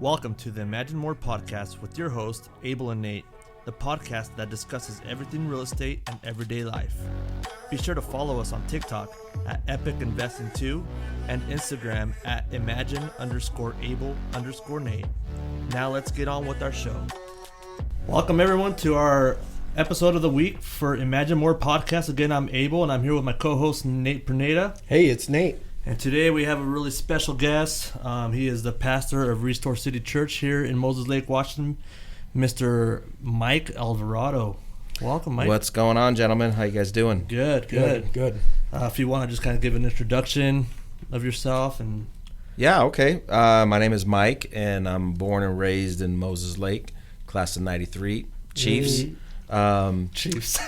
Welcome to the Imagine More podcast with your hosts, Abel and Nate, the podcast that discusses everything real estate and everyday life. Be sure to follow us on TikTok at EpicInvesting2 and Instagram at Imagine_Able_Nate. Now let's get on with our show. Welcome everyone to our episode of the week for Imagine More podcast. Again, I'm Abel and I'm here with my co-host Nate Perneda. Hey, it's Nate. And today we have a really special guest. He is the pastor of Restore City Church here in Moses Lake, Washington, Mr. Mike Alvarado. Welcome, Mike. What's going on, gentlemen? How you guys doing? Good. If you want to just kind of give an introduction of yourself. Yeah, okay. My name is Mike, and I'm born and raised in Moses Lake, class of 93, Chiefs. Chiefs.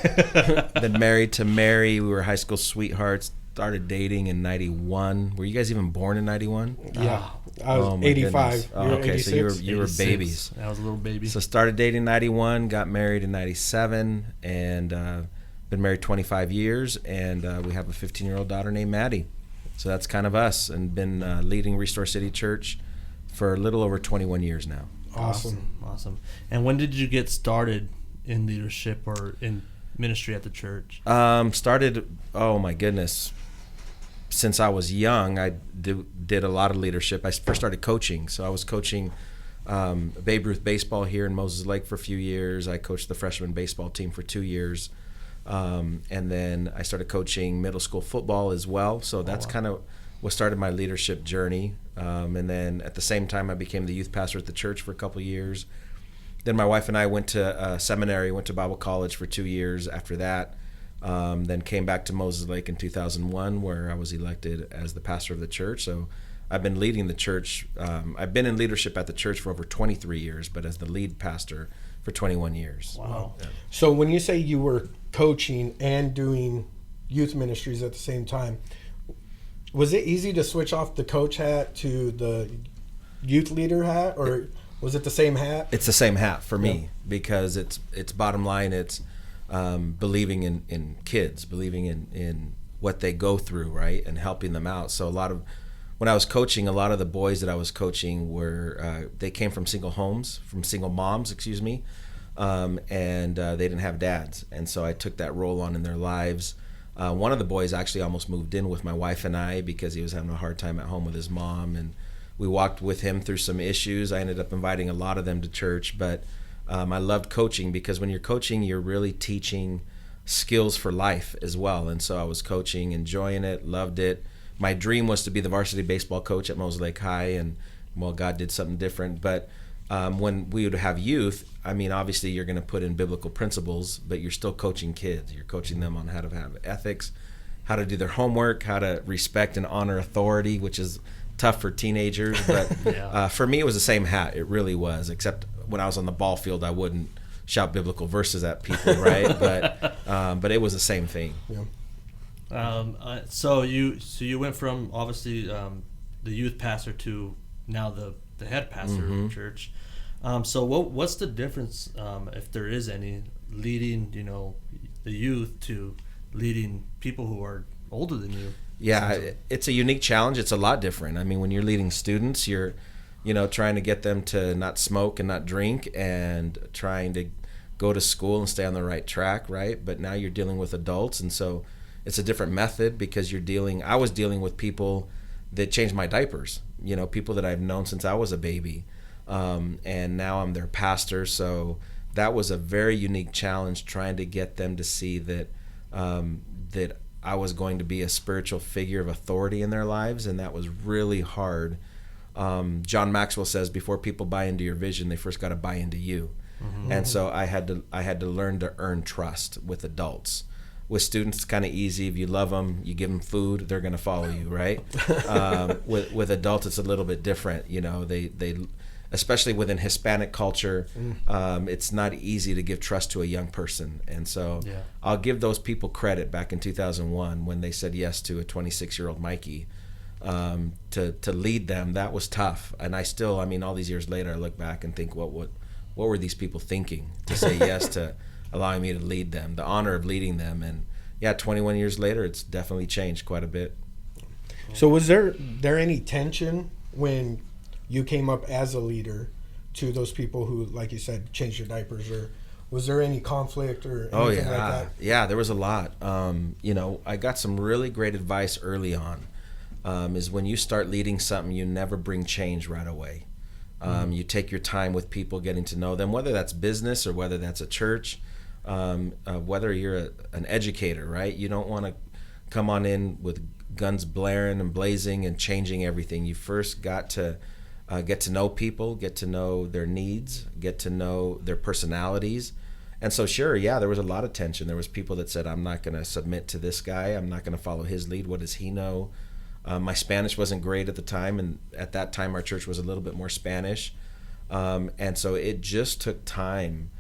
Been married to Mary. We were high school sweethearts. Started dating in 91. Were you guys even born in 91? Yeah, I was 85. Okay, 86? so you were babies. I was a little baby. So started dating in 91, got married in 97, and been married 25 years, and we have a 15-year-old daughter named Maddie. So that's kind of us, and been leading Restore City Church for a little over 21 years now. Awesome. And when did you get started in leadership or in ministry at the church? Started, oh my goodness, since I was young, I did a lot of leadership. I first started coaching. So I was coaching Babe Ruth baseball here in Moses Lake for a few years. I coached the freshman baseball team for 2 years. And then I started coaching middle school football as well. So that's kind of what started my leadership journey. And then at the same time, I became the youth pastor at the church for a couple of years. Then my wife and I went to seminary, went to Bible college for 2 years after that. Then came back to Moses Lake in 2001, where I was elected as the pastor of the church. So I've been leading the church. I've been in leadership at the church for over 23 years, but as the lead pastor for 21 years. Wow. Yeah. So when you say you were coaching and doing youth ministries at the same time, was it easy to switch off the coach hat to the youth leader hat, or was it the same hat? It's the same hat for me, because it's bottom line, it's believing in kids, believing in what they go through, right, and helping them out. So when I was coaching, a lot of the boys that I was coaching were, they came from single moms, and they didn't have dads. And so I took that role on in their lives. One of the boys actually almost moved in with my wife and I because he was having a hard time at home with his mom, and we walked with him through some issues. I ended up inviting a lot of them to church, but I loved coaching because when you're coaching, you're really teaching skills for life as well. And so I was coaching, enjoying it, loved it. My dream was to be the varsity baseball coach at Moses Lake High, and well, God did something different. But when we would have youth, I mean, obviously you're going to put in biblical principles, but you're still coaching kids. You're coaching them on how to have ethics, how to do their homework, how to respect and honor authority, which is tough for teenagers. But for me, it was the same hat. It really was, except when I was on the ball field, I wouldn't shout biblical verses at people, right? But it was the same thing. Yeah. So you went from obviously the youth pastor to now the head pastor of the church. So what's the difference, if there is any, leading the youth to leading people who are older than you? Yeah, it's a unique challenge. It's a lot different. I mean, when you're leading students, you're trying to get them to not smoke and not drink, and trying to go to school and stay on the right track, right? But now you're dealing with adults, and so it's a different method because I was dealing with people that changed my diapers, people that I've known since I was a baby, and now I'm their pastor. So that was a very unique challenge, trying to get them to see that that I was going to be a spiritual figure of authority in their lives, and that was really hard. John Maxwell says, before people buy into your vision, they first got to buy into you. Mm-hmm. And so I had to learn to earn trust with adults. With students, it's kind of easy. If you love them, you give them food, they're going to follow you, right? With adults, it's a little bit different. They especially within Hispanic culture, it's not easy to give trust to a young person. And so I'll give those people credit back in 2001 when they said yes to a 26-year-old Mikey. To lead them, that was tough. And I still, all these years later, I look back and think, what were these people thinking to say yes to allowing me to lead them, the honor of leading them. And 21 years later, it's definitely changed quite a bit. So was there any tension when you came up as a leader to those people who, like you said, changed your diapers? Or was there any conflict or anything like that? Yeah, there was a lot. I got some really great advice early on. Is when you start leading something, you never bring change right away. You take your time with people, getting to know them, whether that's business or whether that's a church, whether you're an educator, right? You don't want to come on in with guns blaring and blazing and changing everything. You first got to get to know people, get to know their needs, get to know their personalities. And so, sure, yeah, there was a lot of tension. There was people that said, I'm not going to submit to this guy. I'm not going to follow his lead. What does he know? My Spanish wasn't great at the time, and at that time our church was a little bit more Spanish. And so it just took time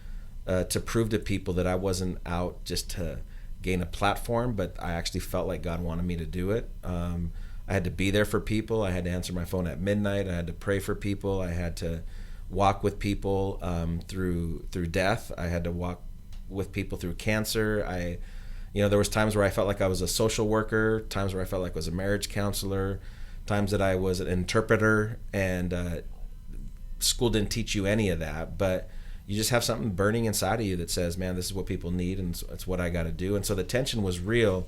to prove to people that I wasn't out just to gain a platform, but I actually felt like God wanted me to do it. I had to be there for people. I had to answer my phone at midnight. I had to pray for people. I had to walk with people through death. I had to walk with people through cancer. There was times where I felt like I was a social worker, times where I felt like I was a marriage counselor, times that I was an interpreter, and school didn't teach you any of that, but you just have something burning inside of you that says, man, this is what people need, and it's what I got to do. And so the tension was real,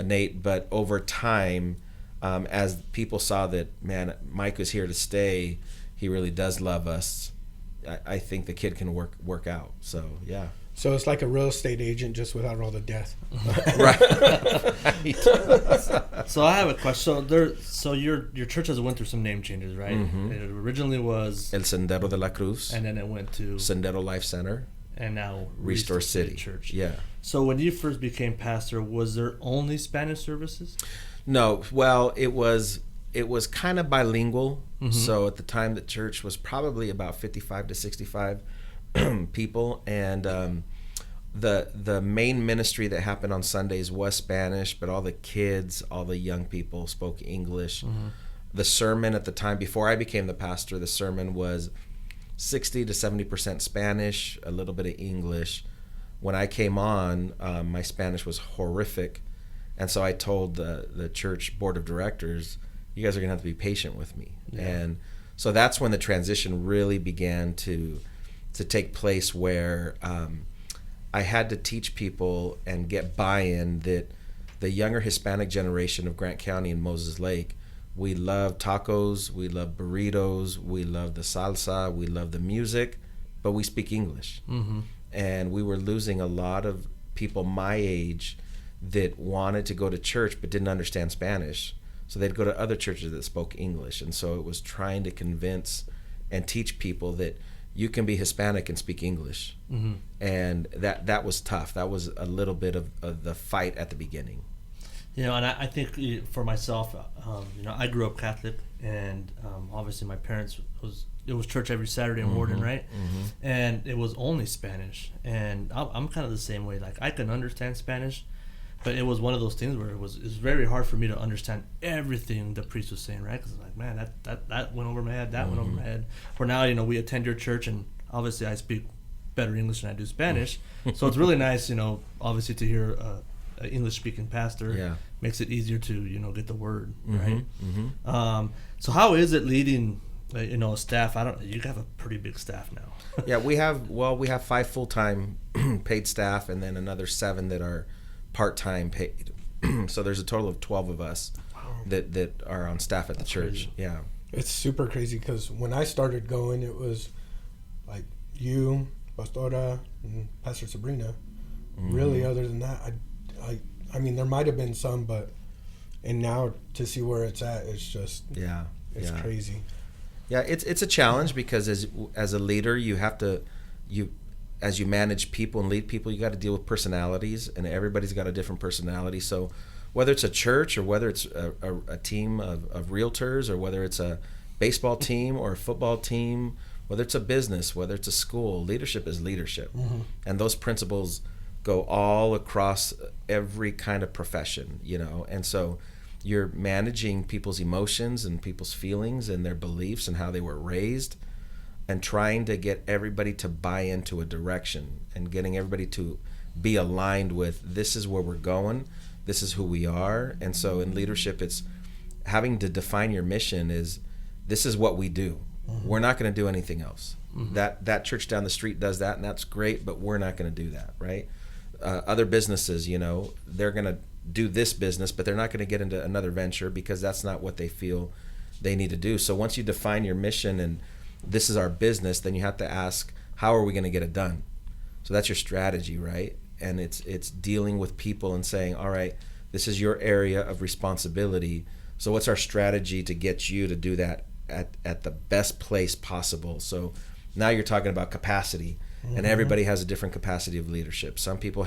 Nate, but over time, as people saw that, man, Mike was here to stay, he really does love us, I think the kid can work out. So, yeah. So it's like a real estate agent, just without all the death. Right. So I have a question. So your church has went through some name changes, right? Mm-hmm. It originally was El Sendero de la Cruz, and then it went to Sendero Life Center, and now Restore City Church. Yeah. So when you first became pastor, was there only Spanish services? No. Well, it was kind of bilingual. Mm-hmm. So at the time, the church was probably about 55 to 65 people, and the main ministry that happened on Sundays was Spanish, but all the kids, all the young people spoke English. Mm-hmm. The sermon at the time, before I became the pastor, the sermon was 60 to 70% Spanish, a little bit of English. When I came on, my Spanish was horrific, and so I told the church board of directors, you guys are gonna have to be patient with me. Yeah. And so that's when the transition really began to take place, where I had to teach people and get buy-in that the younger Hispanic generation of Grant County and Moses Lake, we love tacos, we love burritos, we love the salsa, we love the music, but we speak English. Mm-hmm. And we were losing a lot of people my age that wanted to go to church but didn't understand Spanish. So they'd go to other churches that spoke English. And so it was trying to convince and teach people that you can be Hispanic and speak English. Mm-hmm. And that was tough. That was a little bit of the fight at the beginning. And I think for myself, I grew up Catholic, and obviously my parents it was church every Saturday in Warden, right? Mm-hmm. And it was only Spanish, and I'm kind of the same way. Like, I can understand Spanish, but it was one of those things where it was very hard for me to understand everything the priest was saying, right? Because like, man, that went over my head, that went over my head. For now, we attend your church, and obviously I speak better English than I do Spanish, so it's really nice, obviously to hear an English-speaking pastor. Yeah. Makes it easier to get the word, right? Mm-hmm. So how is it leading a staff? You have a pretty big staff now. Yeah, we have 5 full-time paid staff, and then another 7 that are part-time paid. So there's a total of 12 of us that are on staff at the church. Crazy. Yeah. It's super crazy because when I started going, it was like you, Pastora, and Pastor Sabrina. Mm-hmm. Really, other than that, I mean, there might have been some, and now to see where it's at, it's just it's crazy. Yeah, it's a challenge because as a leader, you have to as you manage people and lead people, you got to deal with personalities, and everybody's got a different personality. So whether it's a church or whether it's a team of realtors, or whether it's a baseball team or a football team, whether it's a business, whether it's a school, leadership is leadership. Mm-hmm. And those principles go all across every kind of profession, and so you're managing people's emotions and people's feelings and their beliefs and how they were raised, and trying to get everybody to buy into a direction and getting everybody to be aligned with, this is where we're going, this is who we are. And so in leadership, it's having to define your mission is, this is what we do. We're not going to do anything else. That church down the street does that, and that's great, but we're not going to do that, right? Other businesses, they're going to do this business, but they're not going to get into another venture because that's not what they feel they need to do. So once you define your mission and this is our business, then you have to ask, how are we going to get it done? So that's your strategy, right? And it's dealing with people and saying, all right, this is your area of responsibility. So what's our strategy to get you to do that at the best place possible? So now you're talking about capacity, and everybody has a different capacity of leadership. Some people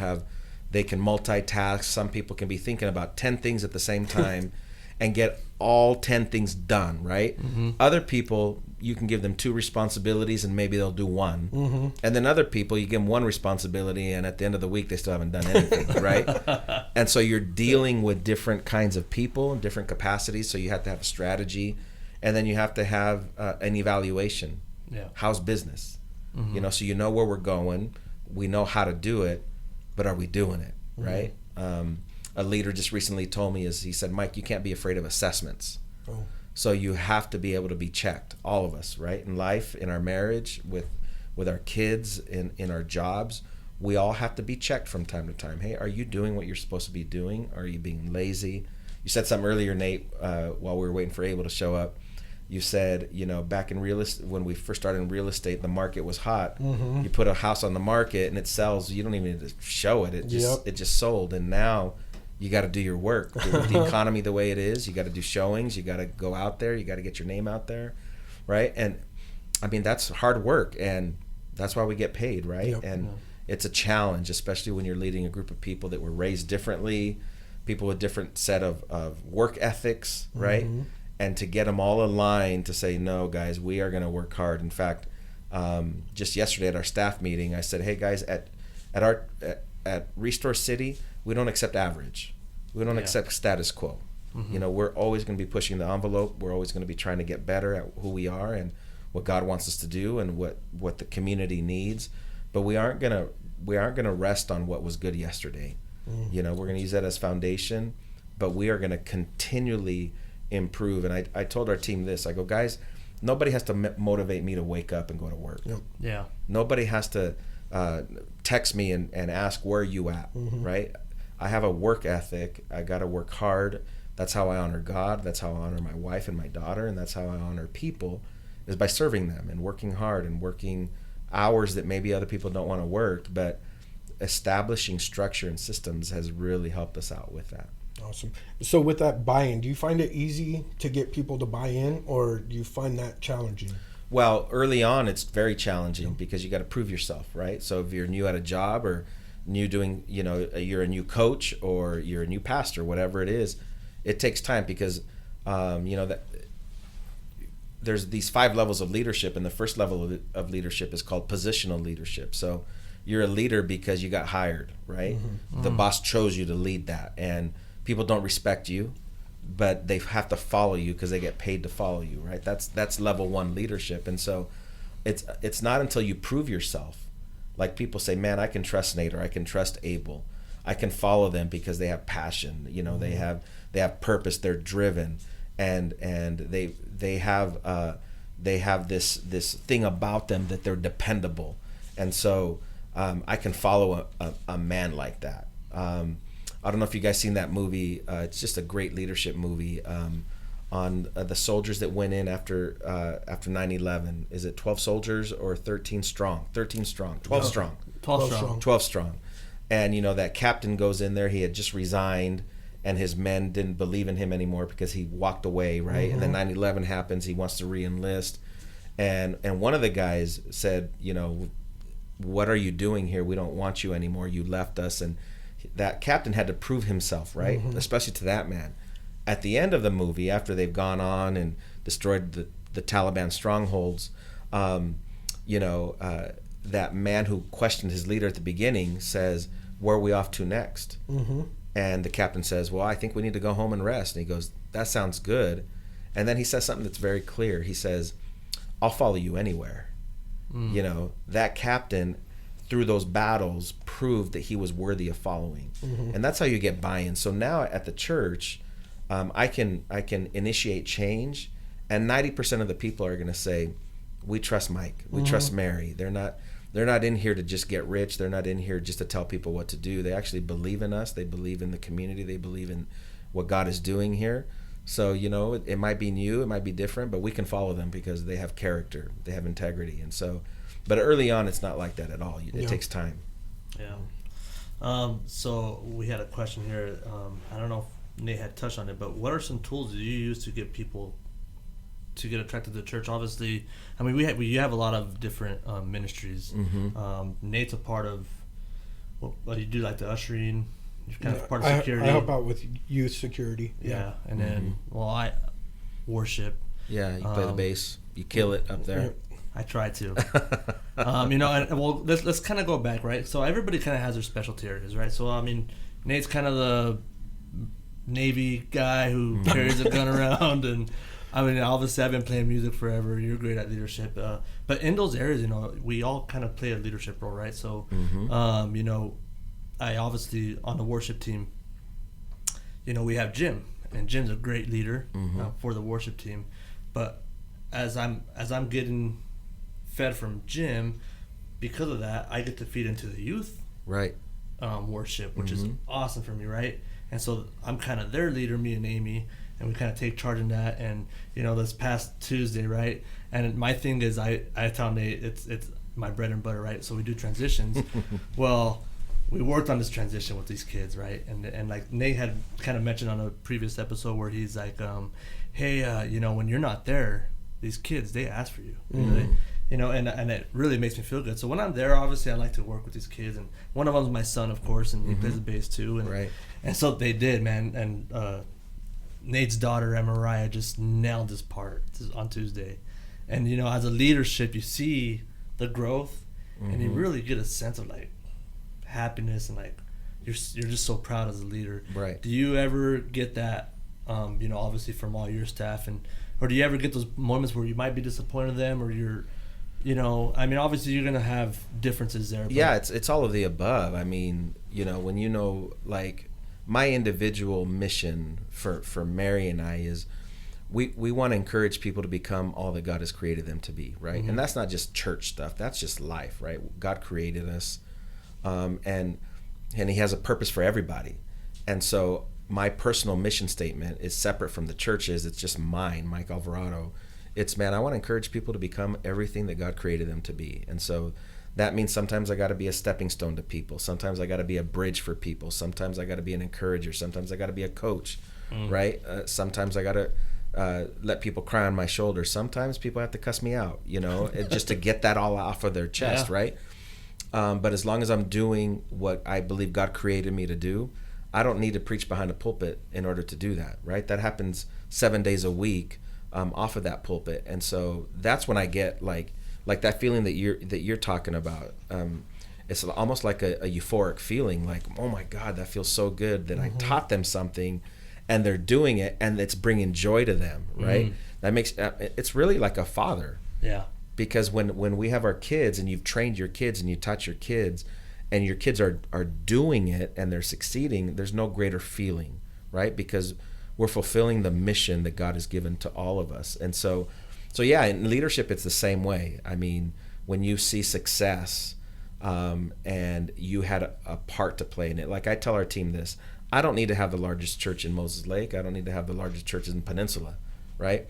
they can multitask. Some people can be thinking about 10 things at the same time and get all 10 things done, right? Other people, you can give them 2 responsibilities and maybe they'll do 1. And then other people, you give them 1 responsibility and at the end of the week, they still haven't done anything, right? And so you're dealing with different kinds of people and different capacities. So you have to have a strategy, and then you have to have an evaluation. Yeah. How's business? So you know where we're going. We know how to do it, but are we doing it, right? A leader just recently told me, he said, Mike, you can't be afraid of assessments. Oh. So you have to be able to be checked, all of us, right? In life, in our marriage, with our kids, in our jobs, we all have to be checked from time to time. Hey, are you doing what you're supposed to be doing? Are you being lazy? You said something earlier, Nate, while we were waiting for Abel to show up. You said, back in real estate, when we first started in real estate, the market was hot. You put a house on the market and it sells. You don't even need to show it. It just sold. And now you got to do your work. With the economy the way it is, you got to do showings. You got to go out there. You got to get your name out there, right? And I mean, that's hard work, and that's why we get paid, right? And it's a challenge, especially when you're leading a group of people that were raised differently, people with different set of work ethics, right? And to get them all aligned to say, no, guys, we are going to work hard. In fact, just yesterday at our staff meeting, I said, hey, guys, at Restore City, we don't accept average. We don't accept status quo. We're always going to be pushing the envelope. We're always going to be trying to get better at who we are and what God wants us to do and what the community needs. But we aren't going to rest on what was good yesterday. We're going to use that as foundation, but we are going to continually improve. And I told our team this. I go, guys, nobody has to motivate me to wake up and go to work. Yeah. Nobody has to text me and ask, where are you at, right? I have a work ethic. I got to work hard. That's how I honor God. That's how I honor my wife and my daughter. And that's how I honor people, is by serving them and working hard and working hours that maybe other people don't want to work. But establishing structure and systems has really helped us out with that. Awesome. So with that buy-in, do you find it easy to get people to buy in, or do you find that challenging? Well, early on, it's very challenging because you got to prove yourself, right? So if you're new at a job or new doing, you're a new coach or you're a new pastor, whatever it is, it takes time because, that there's these 5 levels of leadership, and the first level of leadership is called positional leadership. So you're a leader because you got hired, right? The boss chose you to lead that, and people don't respect you, but they have to follow you because they get paid to follow you, right? That's level 1 leadership. And so it's not until you prove yourself. Like people say, man, I can trust Nate or I can trust Abel. I can follow them because they have passion. They have purpose. They're driven, and they have this thing about them that they're dependable. And so I can follow a man like that. I don't know if you guys seen that movie. It's just a great leadership movie on the soldiers that went in after 9/11. Is it 12 soldiers or 13 strong? 13 strong. 12 strong. 12 strong. 12 strong. And that captain goes in there. He had just resigned, and his men didn't believe in him anymore because he walked away, right? And then 9/11 happens. He wants to re-enlist, and one of the guys said, what are you doing here? We don't want you anymore. You left us. And that captain had to prove himself, right? Especially to that man. At the end of the movie, after they've gone on and destroyed the Taliban strongholds, that man who questioned his leader at the beginning says, where are we off to next? And the captain says, well, I think we need to go home and rest. And he goes, that sounds good. And then he says something that's very clear. He says, I'll follow you anywhere. That captain, through those battles, proved that he was worthy of following. And that's how you get buy-in. So now at the church, I can initiate change, and 90% of the people are going to say, we trust Mike. We trust Mary. They're not in here to just get rich. They're not in here just to tell people what to do. They actually believe in us. They believe in the community. They believe in what God is doing here. So, it might be new, it might be different, but we can follow them because they have character, they have integrity. And so, but early on, it's not like that at all. It takes time. Yeah. So we had a question here. I don't know if Nate had touched on it, but what are some tools that you use to get people to get attracted to the church? Obviously, I mean, we have a lot of different ministries. Nate's a part of what you do, like the ushering. You're kind of part of security. I help out with youth security. Yeah. And then, I worship. Yeah, you play the bass. You kill it up there. I try to. Let's kind of go back, right? So everybody kind of has their specialty areas, right? So, I mean, Nate's kind of the Navy guy who carries a gun around, and I mean, obviously I've been playing music forever. You're great at leadership. But in those areas, we all kind of play a leadership role, right? So, I obviously on the worship team, we have Jim, and Jim's a great leader for the worship team. But as I'm getting fed from Jim, because of that, I get to feed into the youth worship, which is awesome for me, right? And so I'm kind of their leader, me and Amy, and we kind of take charge in that. And this past Tuesday, right? And my thing is, I tell Nate it's my bread and butter, right? So we do transitions. Well, we worked on this transition with these kids, right? And like Nate had kind of mentioned on a previous episode where he's like, hey, when you're not there, these kids, they ask for you. And it really makes me feel good. So when I'm there, obviously I like to work with these kids, and one of them's my son, of course, and he plays the bass too. And so they did, man. And Nate's daughter, Mariah, just nailed this part on Tuesday. And as a leadership, you see the growth, and you really get a sense of like happiness, and like you're just so proud as a leader. Right. Do you ever get that? Obviously from all your staff, or do you ever get those moments where you might be disappointed in them, or you're, I mean, obviously you're gonna have differences there. But yeah, it's all of the above. I mean, when like my individual mission for Mary and I is we want to encourage people to become all that God has created them to be, right? And that's not just church stuff. That's just life, right? God created us, and He has a purpose for everybody. And so my personal mission statement is separate from the church's. It's just mine, Mike Alvarado. It's, man, I want to encourage people to become everything that God created them to be. And so that means sometimes I got to be a stepping stone to people. Sometimes I got to be a bridge for people. Sometimes I got to be an encourager. Sometimes I got to be a coach, right? Sometimes I got to let people cry on my shoulder. Sometimes people have to cuss me out, just to get that all off of their chest, right? But as long as I'm doing what I believe God created me to do, I don't need to preach behind a pulpit in order to do that, right? That happens 7 days a week off of that pulpit. And so that's when I get like that feeling that you're talking about. It's almost like a euphoric feeling, like, oh my God, that feels so good that I taught them something and they're doing it and it's bringing joy to them, right? That makes it's really like a father. Yeah. Because when we have our kids and you've trained your kids and you taught your kids and your kids are doing it and they're succeeding, there's no greater feeling, right? Because we're fulfilling the mission that God has given to all of us. And so yeah, in leadership, it's the same way. I mean, when you see success and you had a part to play in it, like I tell our team this, I don't need to have the largest church in Moses Lake. I don't need to have the largest churches in Peninsula, right?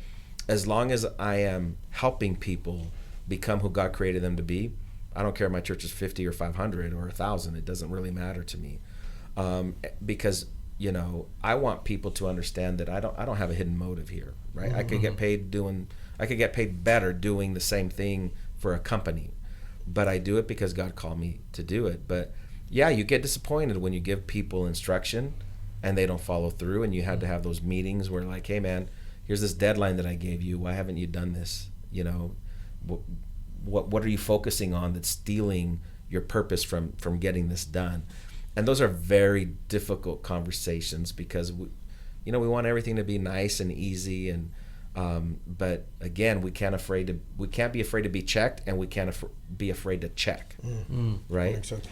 As long as I am helping people become who God created them to be, I don't care if my church is 50 or 500 or 1,000. It doesn't really matter to me, because I want people to understand that I don't have a hidden motive here, right? I could get paid better doing the same thing for a company, but I do it because God called me to do it. But yeah, you get disappointed when you give people instruction and they don't follow through, and you had to have those meetings where like, hey man, here's this deadline that I gave you. Why haven't you done this? What are you focusing on that's stealing your purpose from getting this done? And those are very difficult conversations because we want everything to be nice and easy, and but again, we can't be afraid to be checked, and we can't be afraid to check, right? That makes sense.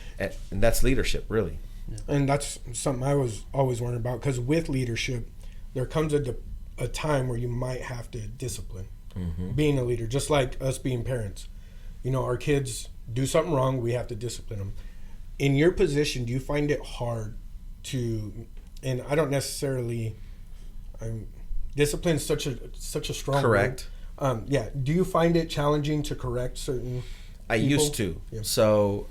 And that's leadership, really. Yeah. And that's something I was always wondering about, because with leadership, there comes a time where you might have to discipline being a leader, just like us being parents. You know, our kids do something wrong, we have to discipline them. In your position, do you find it hard to, and I don't necessarily, discipline is such a strong Correct. word. Yeah. Do you find it challenging to correct certain I people? used to. Yeah. So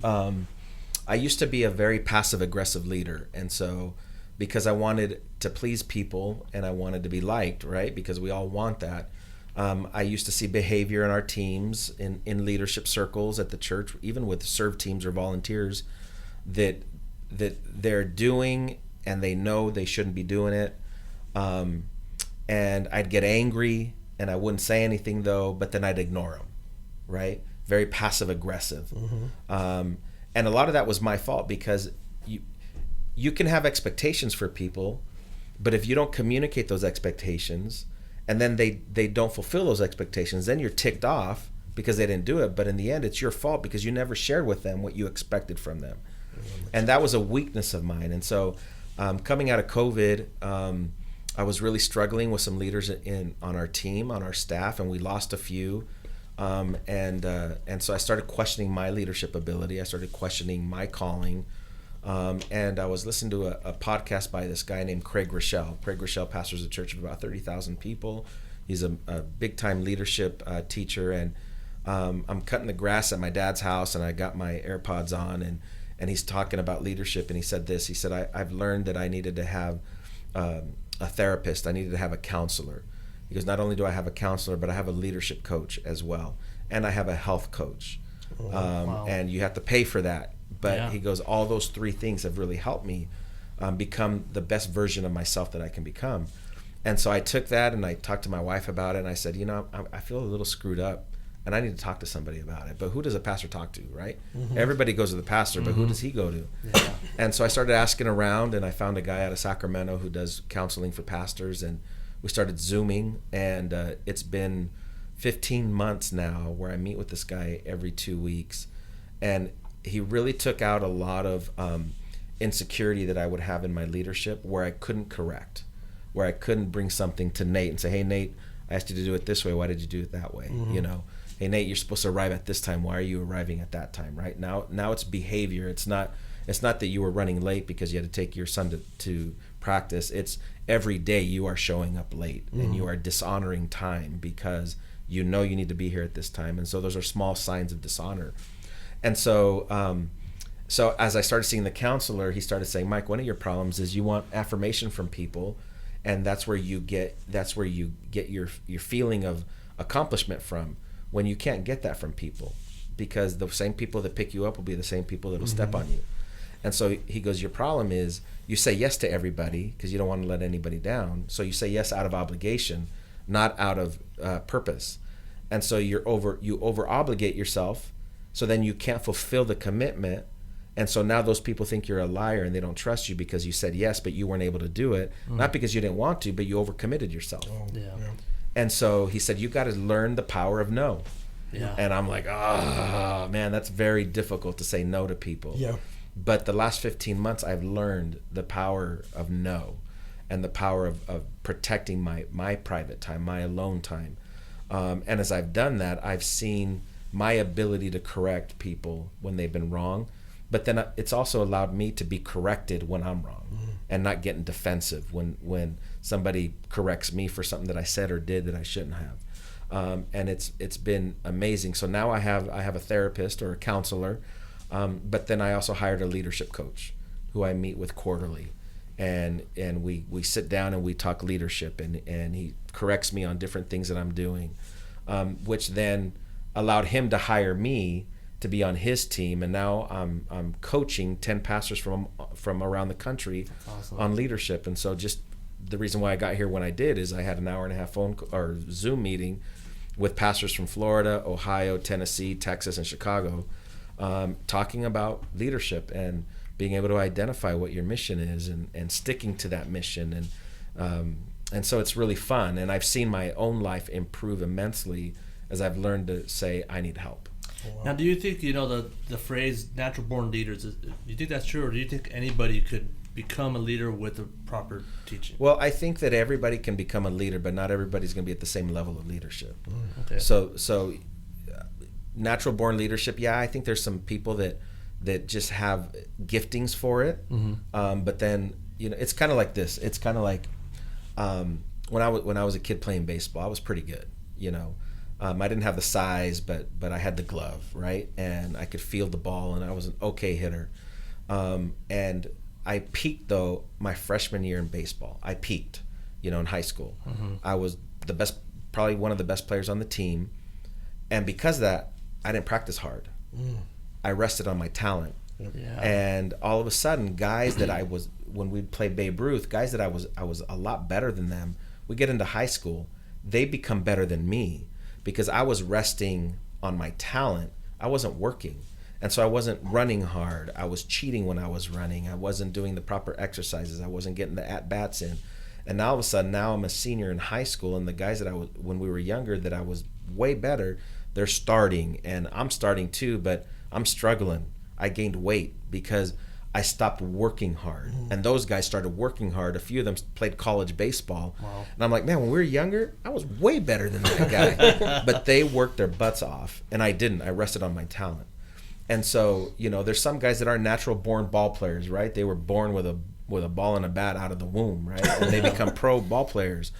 I used to be a very passive aggressive leader, and so because I wanted to please people and I wanted to be liked, right? Because we all want that. I used to see behavior in our teams, in leadership circles at the church, even with serve teams or volunteers, that they're doing and they know they shouldn't be doing it. And I'd get angry and I wouldn't say anything though, but then I'd ignore them, right? Very passive aggressive. And a lot of that was my fault, because you can have expectations for people, but if you don't communicate those expectations and then they don't fulfill those expectations, then you're ticked off because they didn't do it. But in the end, it's your fault because you never shared with them what you expected from them. And that was a weakness of mine. And so coming out of COVID, I was really struggling with some leaders on our team, on our staff, and we lost a few. And so I started questioning my leadership ability. I started questioning my calling. And I was listening to a podcast by this guy named Craig Rochelle. Craig Rochelle pastors a church of about 30,000 people. He's a big-time leadership teacher. And I'm cutting the grass at my dad's house, and I got my AirPods on, and he's talking about leadership. And he said this. He said, I've learned that I needed to have a therapist. I needed to have a counselor. He goes, not only do I have a counselor, but I have a leadership coach as well. And I have a health coach. Wow. And you have to pay for that. But Yeah. he goes, all those three things have really helped me become the best version of myself that I can become. And so I took that and I talked to my wife about it. And I said, I feel a little screwed up and I need to talk to somebody about it. But who does a pastor talk to, right? Everybody goes to the pastor, but who does he go to? Yeah. And so I started asking around, and I found a guy out of Sacramento who does counseling for pastors. And we started Zooming, and it's been 15 months now where I meet with this guy every 2 weeks. And he really took out a lot of insecurity that I would have in my leadership, where I couldn't correct, where I couldn't bring something to Nate and say, hey, Nate, I asked you to do it this way. Why did you do it that way? Hey, Nate, you're supposed to arrive at this time. Why are you arriving at that time? Right now it's behavior. It's not that you were running late because you had to take your son to practice. It's every day you are showing up late and you are dishonoring time because you know you need to be here at this time. And so those are small signs of dishonor. And so so as I started seeing the counselor, he started saying, Mike, one of your problems is you want affirmation from people, and that's where you get your feeling of accomplishment from, when you can't get that from people, because the same people that pick you up will be the same people that will step on you. And so he goes, your problem is you say yes to everybody because you don't want to let anybody down. So you say yes out of obligation, not out of purpose. And so you over obligate yourself, so then you can't fulfill the commitment. And so now those people think you're a liar and they don't trust you because you said yes, but you weren't able to do it. Not because you didn't want to, but you overcommitted yourself. Yeah. And so he said, you got to learn the power of no. Yeah. And I'm like, oh, man, that's very difficult to say no to people. Yeah. But the last 15 months, I've learned the power of no, and the power of protecting my private time, my alone time. And as I've done that, I've seen my ability to correct people when they've been wrong. But then it's also allowed me to be corrected when I'm wrong, and not getting defensive when somebody corrects me for something that I said or did that I shouldn't have. And it's been amazing. So now I have a therapist or a counselor, but then I also hired a leadership coach who I meet with quarterly, and we sit down and we talk leadership, and he corrects me on different things that I'm doing, which then allowed him to hire me to be on his team. And now I'm coaching 10 pastors from around the country. Awesome. On leadership. And so just the reason why I got here when I did is I had an hour and a half Zoom meeting with pastors from Florida, Ohio, Tennessee, Texas, and Chicago, talking about leadership and being able to identify what your mission is and sticking to that mission. And so it's really fun. And I've seen my own life improve immensely as I've learned to say, I need help. Wow. Now, do you think, the phrase natural born leaders, do you think that's true, or do you think anybody could become a leader with the proper teaching? Well, I think that everybody can become a leader, but not everybody's going to be at the same level of leadership. Okay. So natural born leadership, yeah, I think there's some people that just have giftings for it. But then, it's kind of like this. It's kind of like when I was a kid playing baseball, I was pretty good. I didn't have the size, but I had the glove, right? And I could field the ball, and I was an okay hitter. And I peaked, though, my freshman year in baseball. I peaked, in high school. I was the best, probably one of the best players on the team. And because of that, I didn't practice hard. I rested on my talent. Yeah. And all of a sudden, guys that I was, when we'd play Babe Ruth, guys that I was a lot better than them, we get into high school, they become better than me because I was resting on my talent. I wasn't working. And so I wasn't running hard. I was cheating when I was running. I wasn't doing the proper exercises. I wasn't getting the at-bats in. And now all of a sudden, now I'm a senior in high school, and the guys that I was, when we were younger, that I was way better, they're starting, and I'm starting too, but I'm struggling. I gained weight because I stopped working hard. And those guys started working hard. A few of them played college baseball. Wow. And I'm like, man, when we were younger, I was way better than that guy. But they worked their butts off, and I didn't. I rested on my talent. And so, there's some guys that are natural born ball players, right? They were born with a ball and a bat out of the womb, right? And they become pro ball players.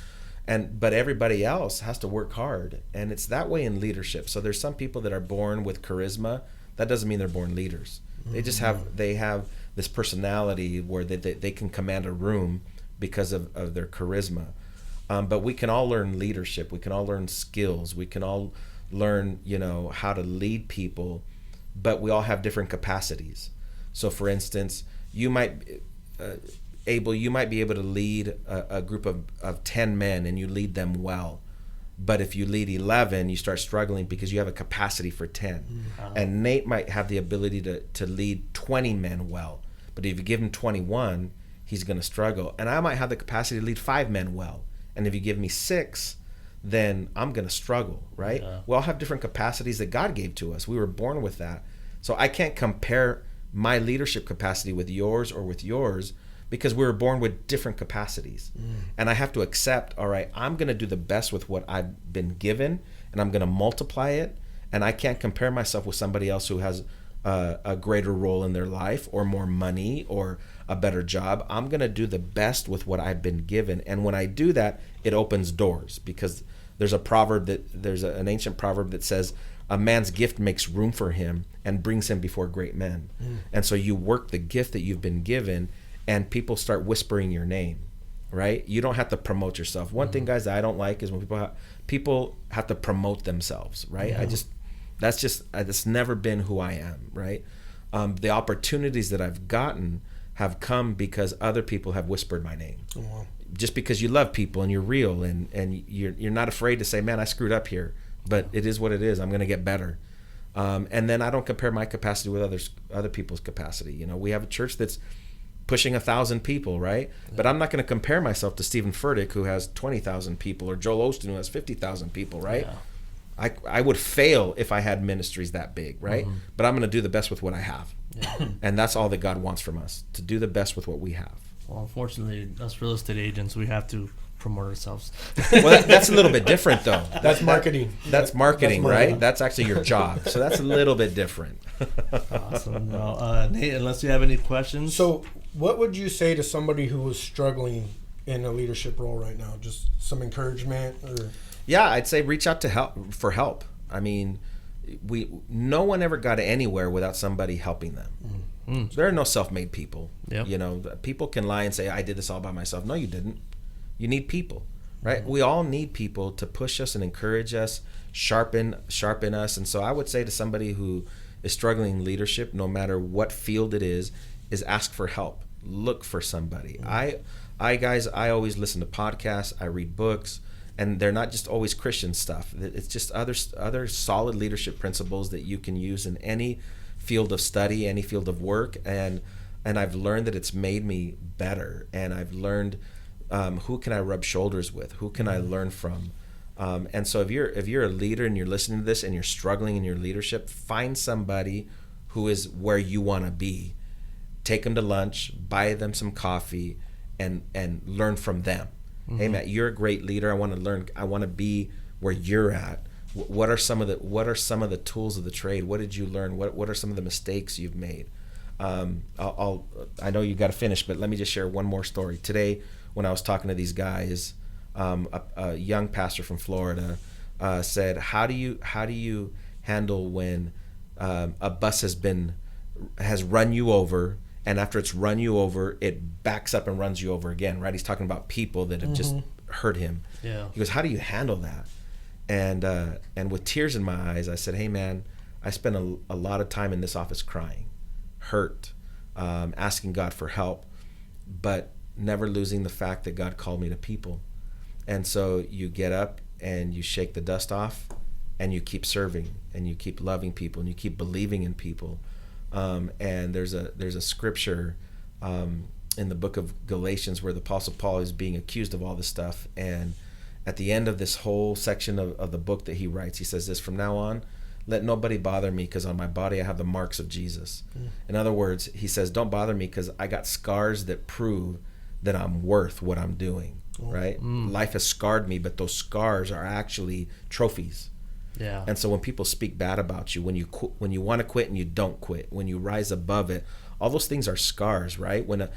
But everybody else has to work hard. And it's that way in leadership. So there's some people that are born with charisma. That doesn't mean they're born leaders. They just have this personality where they can command a room because of their charisma. But we can all learn leadership. We can all learn skills. We can all learn, how to lead people. But we all have different capacities. So, for instance, you might be able to lead a group of 10 men, and you lead them well. But if you lead 11, you start struggling because you have a capacity for 10. And Nate might have the ability to lead 20 men well. But if you give him 21, he's going to struggle. And I might have the capacity to lead 5 men well. And if you give me 6, then I'm going to struggle, right? Yeah. We all have different capacities that God gave to us. We were born with that. So I can't compare my leadership capacity with yours or with yours because we were born with different capacities. And I have to accept, all right, I'm going to do the best with what I've been given, and I'm going to multiply it. And I can't compare myself with somebody else who has a greater role in their life or more money or a better job. I'm going to do the best with what I've been given. And when I do that, it opens doors, because there's an ancient proverb that says, a man's gift makes room for him and brings him before great men. And so you work the gift that you've been given, and people start whispering your name, right? You don't have to promote yourself. One thing, guys, that I don't like is when people have to promote themselves, right? Yeah. That's never been who I am, right? The opportunities that I've gotten have come because other people have whispered my name. Oh, wow. Just because you love people and you're real and you're not afraid to say, man, I screwed up here, but it is what it is. I'm going to get better. And then I don't compare my capacity with other people's capacity. We have a church that's pushing 1,000 people, right? Yeah. But I'm not going to compare myself to Stephen Furtick, who has 20,000 people, or Joel Osteen, who has 50,000 people, right? Yeah. I would fail if I had ministries that big, right? But I'm going to do the best with what I have. Yeah. And that's all that God wants from us, to do the best with what we have. Well, unfortunately, us real estate agents, we have to promote ourselves. Well, that's a little bit different, though. That's marketing. That's marketing, right? That's actually your job. So that's a little bit different. Awesome. Well, Nate, unless you have any questions. So what would you say to somebody who was struggling in a leadership role right now? Just some encouragement? Or? Yeah, I'd say reach out for help. I mean, no one ever got anywhere without somebody helping them. There are no self-made people. Yep. People can lie and say, I did this all by myself. No, you didn't. You need people, right? We all need people to push us and encourage us, sharpen us. And so I would say to somebody who is struggling in leadership, no matter what field it is ask for help. Look for somebody. I always listen to podcasts. I read books. And they're not just always Christian stuff. It's just other solid leadership principles that you can use in any field of study, any field of work. And I've learned that it's made me better. And I've learned who can I rub shoulders with? Who can I learn from? And so if you're a leader and you're listening to this and you're struggling in your leadership, find somebody who is where you want to be take them to lunch, buy them some coffee, and learn from them. Hey Matt, you're a great leader. I want to learn. I want to be where you're at. What are some of the tools of the trade? What did you learn? What are some of the mistakes you've made? I know you got to finish, but let me just share one more story. Today, when I was talking to these guys, a young pastor from Florida said, "How do you handle when a bus has run you over, and after it's run you over, it backs up and runs you over again?" Right? He's talking about people that have just hurt him. Yeah. He goes, "How do you handle that?" And with tears in my eyes, I said, "Hey man, I spent a lot of time in this office crying, hurt, asking God for help, but never losing the fact that God called me to people." And so you get up and you shake the dust off, and you keep serving, and you keep loving people, and you keep believing in people. And there's a scripture in the book of Galatians where the Apostle Paul is being accused of all this stuff, and at the end of this whole section of the book that he writes, he says this: "From now on, let nobody bother me, because on my body I have the marks of Jesus." In other words, he says, don't bother me because I got scars that prove that I'm worth what I'm doing, right? Life has scarred me, but those scars are actually trophies. Yeah. And so when people speak bad about you, when you want to quit and you don't quit, when you rise above it, all those things are scars, right? When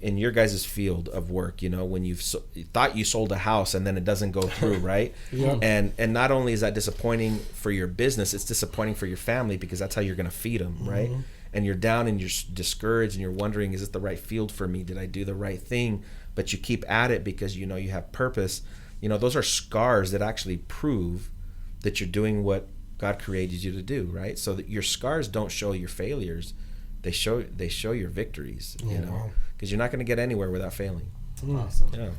in your guys' field of work, when you thought you sold a house and then it doesn't go through, right? Yeah. And not only is that disappointing for your business, it's disappointing for your family, because that's how you're going to feed them, right? And you're down and you're discouraged and you're wondering, is this the right field for me? Did I do the right thing? But you keep at it because you have purpose. Those are scars that actually prove that you're doing what God created you to do, right? So that your scars don't show your failures. They show your victories, because you're not going to get anywhere without failing. Awesome. Yeah.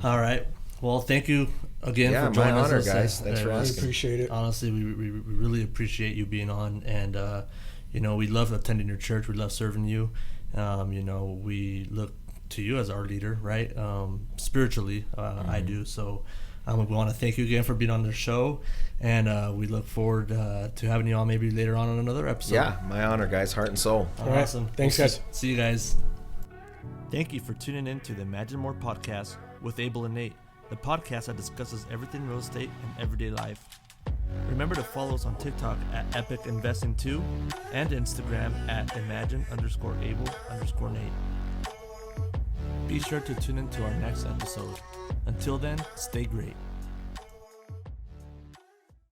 All right. Well, thank you again for my joining honor, us. guys. Thanks for I asking. appreciate it. Honestly, we really appreciate you being on, and we love attending your church. We love serving you. We look to you as our leader, right? Spiritually, I do. So we want to thank you again for being on the show, and we look forward to having you on maybe later on another episode. Yeah, my honor, guys. Heart and soul. Awesome. Thanks, guys. See you guys. Thank you for tuning in to the Imagine More podcast with Abel and Nate, the podcast that discusses everything real estate and everyday life. Remember to follow us on TikTok at Epic Investing 2 and Instagram at Imagine_Able_Nate. Be sure to tune in to our next episode. Until then, stay great.